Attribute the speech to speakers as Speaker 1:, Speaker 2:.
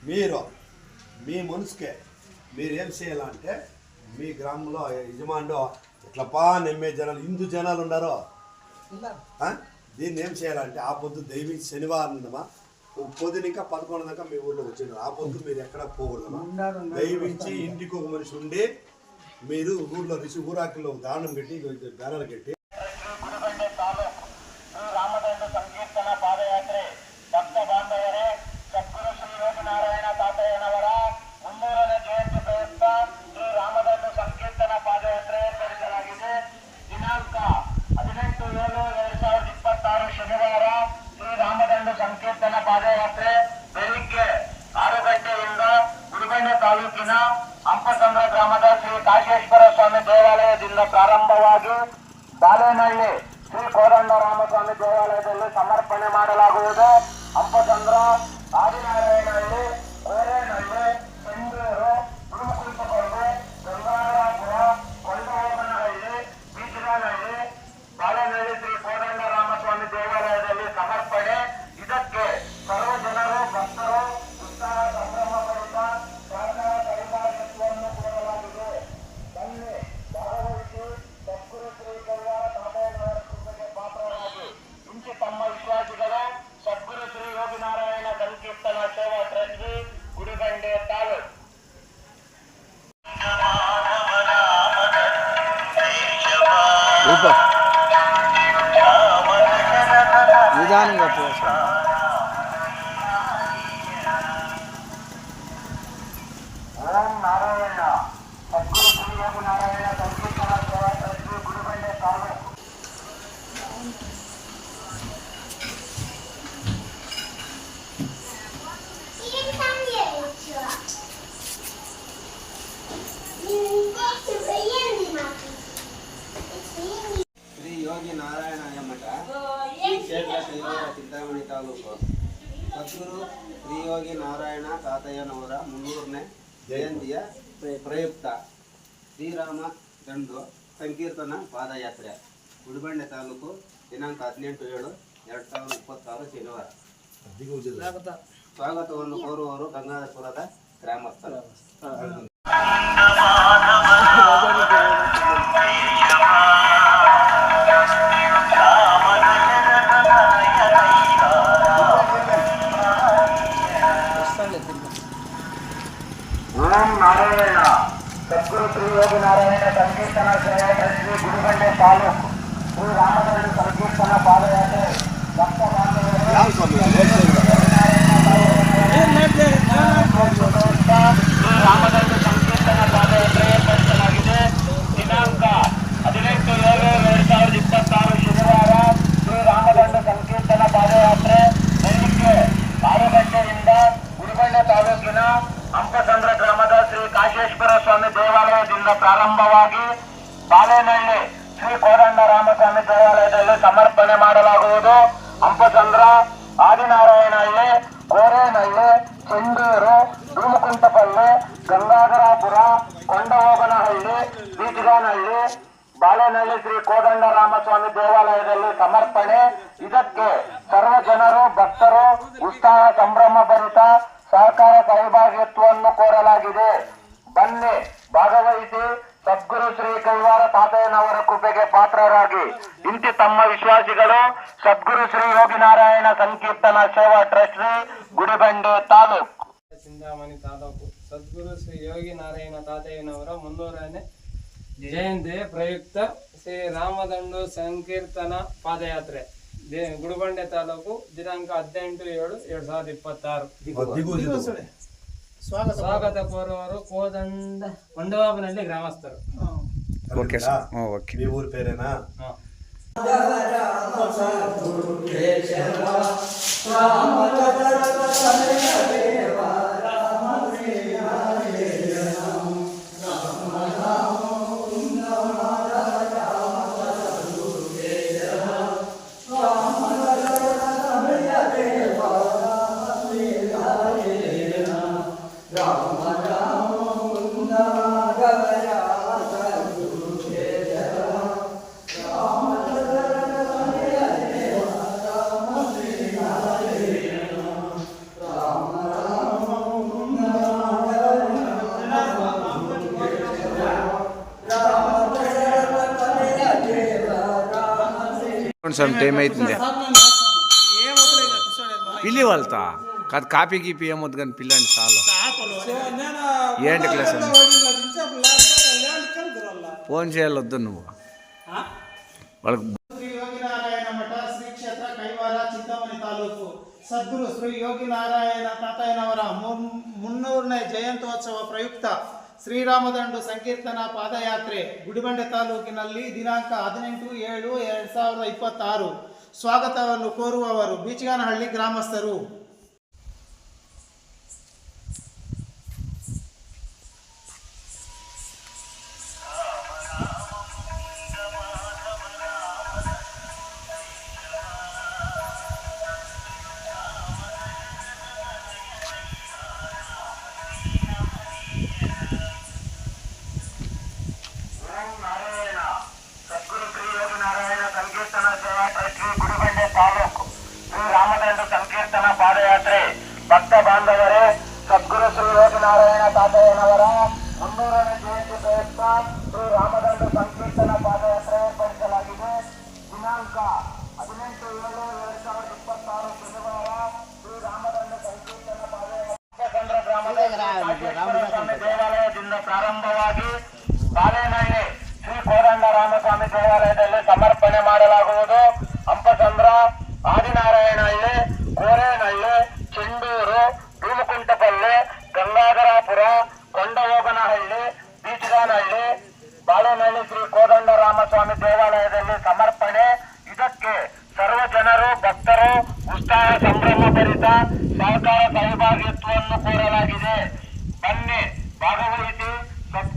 Speaker 1: మీరు మీ మనసుకే మీరు ఏం చేయాలంటే మీ గ్రామంలో యజమానుడు ఇట్లా నమ్మే జనాలు హిందూ జనాలు ఉన్నారో దీన్ని ఏం చేయాలంటే ఆ పొద్దు దైవీ శనివారం ఉందమ్మా పొద్దున ఇంకా 11 దాకా మీ ఊళ్ళో వచ్చిండ్రు. ఆ పొద్దు మీరు ఎక్కడ పోకూడదమ్మా. దయవించి ఇంటికి ఒక మనిషి ఉండి మీరు ఊర్లో ఊరాకిలో దానం పెట్టి బ్యానర్ కట్టి
Speaker 2: ತಾಲೂಕಿನ ಅಂಪಸಂದ್ರ ಗ್ರಾಮದ ಶ್ರೀ ಕಾಶೇಶ್ವರ ಸ್ವಾಮಿ ದೇವಾಲಯದಿಂದ ಪ್ರಾರಂಭವಾಗಿ ಬಾಲೇನಹಳ್ಳಿ ಶ್ರೀ ಕೋದಂಡರಾಮಸ್ವಾಮಿ ದೇವಾಲಯದಲ್ಲಿ ಸಮರ್ಪಣೆ ಮಾಡಲಾಗುವುದು. ಅಂಪಸಂದ್ರ, ಆದಿನಾರಾಯಣಹಳ್ಳಿ, ಕೋರೇನಹಳ್ಳಿ, ಚೆಂದೂರು, ತುಳುಕುಂಟಪಲ್ಲಿ, ಗಂಗಾಧರಾಪುರ, ಕೊಂಡಹೋಗನಹಳ್ಳಿ, ಬೀಚಗಾನಹಳ್ಳಿ, ಬಾಲೇನಹಳ್ಳಿ ಶ್ರೀ ಕೋದಂಡರಾಮಸ್ವಾಮಿ ದೇವಾಲಯದಲ್ಲಿ ಸಮರ್ಪಣೆ. ಇದಕ್ಕೆ ಸರ್ವ ಜನರು ಭಕ್ತರು ಉತ್ಸಾಹ ಸಂಭ್ರಮಭರಿತ ಸಹಕಾರ ಕೈಗಾರಿಕೆಯನ್ನು ಕೋರಲಾಗಿದೆ. ಬನ್ನಿ ಭಾಗವಹಿಸಿ ಸದ್ಗುರು ಶ್ರೀ ಕೈವಾರ ತಾತಯ್ಯನವರ ಕೃಪೆಗೆ ಪಾತ್ರರಾಗಿ ಇಂಚು ತಮ್ಮ ವಿಶ್ವಾಸಿಗಳು ಸದ್ಗುರು ಶ್ರೀ ಯೋಗಿನಾರಾಯಣ ಸಂಕೀರ್ತನ ಸೇವಾ ಟ್ರಸ್ಟ್ ಗುಡಿಬಂಡೆ ತಾಲೂಕು.
Speaker 3: నిదానంగా పోసాను.
Speaker 2: ఓం నారాయణ సద్గురు శ్రీ యోగినారాయణ సంకీర్తన సేవా ట్రస్ట్ గుడిబండే తాలూకు.
Speaker 3: శ్రీ ಯೋಗಿ ನಾರಾಯಣ ಮಠ ಕ್ಷೇತ್ರ ಕೈವಾರ ಚಿಂತಾಮಣಿ ತಾಲೂಕು ಸದ್ಗುರು ಶ್ರೀ ಯೋಗಿ ನಾರಾಯಣ ತಾತಯ್ಯನವರ 300ನೇ ಜಯಂತಿಯ ಪ್ರಯುಕ್ತ ಶ್ರೀರಾಮ ದಂಡು ಸಂಕೀರ್ತನ ಪಾದಯಾತ್ರೆ ಗುಡಿಬಂಡೆ ತಾಲೂಕು ದಿನಾಂಕ 18/7/2026 ಶನಿವಾರ. ಸ್ವಾಗತವನ್ನು ಕೋರುವವರು ಗಂಗಾಧರಪುರದ ಗ್ರಾಮಸ್ಥರು.
Speaker 2: ಓಂ ನಾರಾಯಣ ಸದ್ಗುರು ಶ್ರೀ ಯೋಗಿನಾರಾಯಣ ಸಂಕೀರ್ತನ ಸೇವಾ ಟ್ರಸ್ಟ್ ಗುಡಿಬಂಡೆ ತಾಲೂಕು ಶ್ರೀ ರಾಮದಂಡು ಸಂಕೀರ್ತನ ಪಾದಯಾತ್ರೆ ಭಕ್ತ ಬಾಂಧವರು ರಾಮದಂಡು ಸಂಕೀರ್ತನ ಪಾದಯಾತ್ರೆ ಏರ್ಪಡಿಸಲಾಗಿದೆ. ದಿನಾಂಕ 18/7/2026 ಶನಿವಾರ ಶ್ರೀ ರಾಮದಂಡು ಸಂಕೀರ್ತನ ಪಾದಯಾತ್ರೆ ಬೆಳಿಗ್ಗೆ 6 ಗಂಟೆಯಿಂದ ಗುಡಿಬಂಡೆ ತಾಲೂಕಿನ ಅಂಪಸಂದ್ರ ಗ್ರಾಮದ ಶ್ರೀ ಕಾಶೇಶ್ವರ ಸ್ವಾಮಿ ದೇವಾಲಯದಿಂದ ಪ್ರಾರಂಭವಾಗಿ ಬಾಲೇನಹಳ್ಳಿ ಶ್ರೀ ಕೋದಂಡರಾಮಸ್ವಾಮಿ ದೇವಾಲಯದಲ್ಲಿ ಸಮರ್ಪಣೆ ಮಾಡಲಾಗುವುದು. ಅಂಪಸಂದ್ರ, ಆದಿನಾರಾಯಣಹಳ್ಳಿ, ಕೋರೇನಹಳ್ಳಿ, ಚೆಂದೂರು, ತುಳುಕುಂಟಪಲ್ಲಿ, ಗಂಗಾಧರಾಪುರ, ಕೊಂಡಹೋಗನಹಳ್ಳಿ, ಬೀಚಗಾನಹಳ್ಳಿ, ಬಾಲೇನಹಳ್ಳಿ ಶ್ರೀ ಕೋದಂಡರಾಮಸ್ವಾಮಿ ದೇವಾಲಯದಲ್ಲಿ ಸಮರ್ಪಣೆ. ಇದಕ್ಕೆ ಸರ್ವ ಜನರು ಭಕ್ತರು ಉತ್ಸಾಹ ಸಂಭ್ರಮಭರಿತ ಸಹಕಾರ ಸಹಭಾಗಿತ್ವವನ್ನು ಕೋರಲಾಗಿದೆ. ಬನ್ನಿ ಭಾಗವಹಿಸಿ ಸದ್ಗುರು ಶ್ರೀ ಕೈವಾರ ತಾತಯ್ಯನವರ ಕೃಪೆಗೆ ಪಾತ್ರರಾಗಿ ಇಂತಿ ತಮ್ಮ ವಿಶ್ವಾಸಿಗಳು ಸದ್ಗುರು ಶ್ರೀ ಯೋಗಿನಾರಾಯಣ ಸಂಕೀರ್ತನ ಸೇವಾ ಟ್ರಸ್ಟ್ ಗುಡಿಬಂಡೆ ತಾಲೂಕು.
Speaker 4: ಚಿಂತಾಮಣಿ ತಾಲೂಕು ಸದ್ಗುರು ಶ್ರೀ ಯೋಗಿ ನಾರಾಯಣ ತಾತಯ್ಯನವರ 300ನೇ ಜಯಂತಿ ಪ್ರಯುಕ್ತ ಶ್ರೀ ರಾಮದಂಡು ಸಂಕೀರ್ತನ ಪಾದಯಾತ್ರೆ ಗುಡಿಬಂಡೆ ತಾಲೂಕು ದಿನಾಂಕ 18/7/2026. ಸ್ವಾಗತ ಕೋರುವವರು ಕೊಂಡವಾಬನಹಳ್ಳಿ ಗ್ರಾಮಸ್ಥರು.
Speaker 1: మీ ఊరి పేరేనా?
Speaker 5: కొంచెం టైం అవుతుంది పిల్లి వాళ్ళతో కాదు కాపీ గీపీ ఏమొద్దు కానీ పిల్లండి చాలు ఏంటి క్లాస్ ఫోన్ చేయాలొద్దు నువ్వు వాళ్ళకి
Speaker 6: శ్రీ ಯೋಗಿ ನಾರಾಯಣ ಮಠ ಶ್ರೀ ಕ್ಷೇತ್ರ ಕೈವಾರ ಚಿಂತಾಮಣಿ ತಾಲೂಕು ಸದ್ಗುರು ಶ್ರೀ ಯೋಗಿ ನಾರಾಯಣ ತಾತಯ್ಯನವರ 300ನೇ ಜಯಂತ್ಯೋತ್ಸವ ಪ್ರಯುಕ್ತ ಶ್ರೀರಾಮದಂಡು ಸಂಕೀರ್ತನ ಪಾದಯಾತ್ರೆ ಗುಡಿಬಂಡೆ ತಾಲೂಕಿನಲ್ಲಿ ದಿನಾಂಕ 18/7/2026 ಸ್ವಾಗತವನ್ನು ಕೋರುವವರು ಬೀಚಗಾನಹಳ್ಳಿ ಗ್ರಾಮಸ್ಥರು.
Speaker 2: ರಾಮದಂಡು ಸಂಕೀರ್ತನ ಪಾದಯಾತ್ರೆ ಭಕ್ತ ಬಾಂಧವರೇ, ಸದ್ಗುರು ಶ್ರೀ ಯೋಗಿ ನಾರಾಯಣ ತಾತಯ್ಯನವರ 300ನೇ ಜಯಂತಿ ಪ್ರಯುಕ್ತ ಶ್ರೀ ರಾಮದಂಡು ಸಂಕೀರ್ತನ ಪಾದಯಾತ್ರೆ ಏರ್ಪಡಿಸಲಾಗಿದೆ. ದಿನಾಂಕ 18/7/2026 ಶನಿವಾರ ಶ್ರೀ ರಾಮದಂಡು ಸಂಕೀರ್ತನ ಪಾದಯಾತ್ರೆ ಗ್ರಾಮದ ಸ್ವಾಮಿ ದೇವಾಲಯದಿಂದ ಪ್ರಾರಂಭವಾಗಿ ಬಾಲೇನಹಳ್ಳಿ ಶ್ರೀ ಕೋದಂಡ ರಾಮಸ್ವಾಮಿ ದೇವಾಲಯದಲ್ಲಿ ಸಮರ್ಪಣೆ ಮಾಡಲಾಗುವುದು. ಅಂಪಸಂದ್ರ, ಆದಿನಾರಾಯಣಹಳ್ಳಿ, ಕೋರೇನಹಳ್ಳಿ, ಚೆಂಡೂರು, ಭೀಮಕುಂಟಪಲ್ಲಿ, ಗಂಗಾಧರಾಪುರ, ಕೊಂಡಹೋಬನಹಳ್ಳಿ, ಬೀಚಗಾನಹಳ್ಳಿ, ಬಾಳೆನಹಳ್ಳಿ ಶ್ರೀ ಕೋದಂಡ ರಾಮಸ್ವಾಮಿ ದೇವಾಲಯದಲ್ಲಿ ಸಮರ್ಪಣೆ. ಇದಕ್ಕೆ ಸರ್ವ ಜನರು, ಭಕ್ತರು ಉತ್ಸಾಹ ಸಂಭ್ರಮ ಭರಿತ ಸಹಕಾರ ಸಹಭಾಗಿತ್ವವನ್ನು ಕೋರಲಾಗಿದೆ.